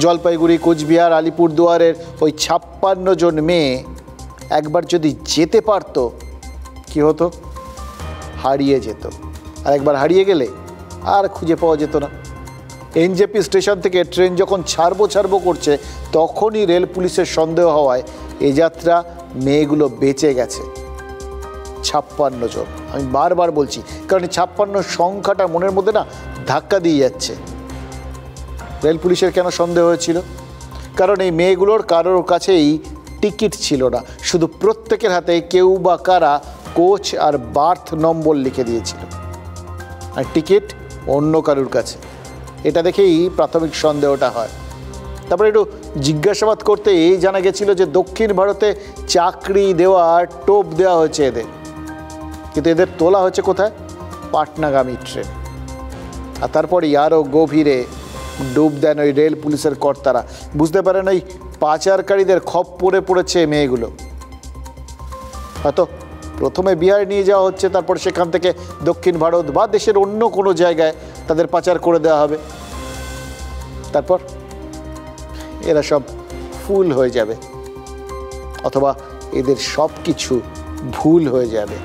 জলপাইগুড়ি, কোচবিহার, আলিপুরদুয়ারের ওই 56 জন মেয়ে একবার যদি যেতে পারতো কি হতো? হারিয়ে যেত। আর একবার হারিয়ে গেলে আর খুঁজে পাওয়া যেত না। এনজেপি স্টেশন থেকে ট্রেন যখন ছাড়বো করছে তখনই রেল পুলিশের সন্দেহ হওয়ায় এ যাত্রা মেয়েগুলো বেঁচে গেছে। 56 জন, আমি বারবার বলছি, কারণ এই 56 সংখ্যাটা মনের মধ্যে না ধাক্কা দিয়ে যাচ্ছে। রেল পুলিশের কেন সন্দেহ হয়েছিল? কারণ এই মেয়েগুলোর কারোর কাছেই টিকিট ছিল না, শুধু প্রত্যেকের হাতে কেউ বা কারা কোচ আর বার্থ নম্বর লিখে দিয়েছিল, আর টিকিট অন্য কারোর কাছে। এটা দেখেই প্রাথমিক সন্দেহটা হয়। তারপরে একটু জিজ্ঞাসাবাদ করতেই জানা গেছিল যে দক্ষিণ ভারতে চাকরি দেওয়ার টোপ দেওয়া হয়েছে এদের, কিন্তু এদের তোলা হচ্ছে কোথায়? পাটনাগামী ট্রেন। আর তারপরে আরও গভীরে ডুব দেন ওই রেল পুলিশের কর্তারা। বুঝতে পারেন ওই পাচারকারীদের খপ্পরে পড়েছে মেয়েগুলো। হয়তো প্রথমে বিহারে নিয়ে যাওয়া হচ্ছে, তারপর সেখান থেকে দক্ষিণ ভারত বা দেশের অন্য কোনো জায়গায় তাদের পাচার করে দেওয়া হবে। তারপর এরা সব ফুল হয়ে যাবে, অথবা এদের সব কিছু ভুল হয়ে যাবে।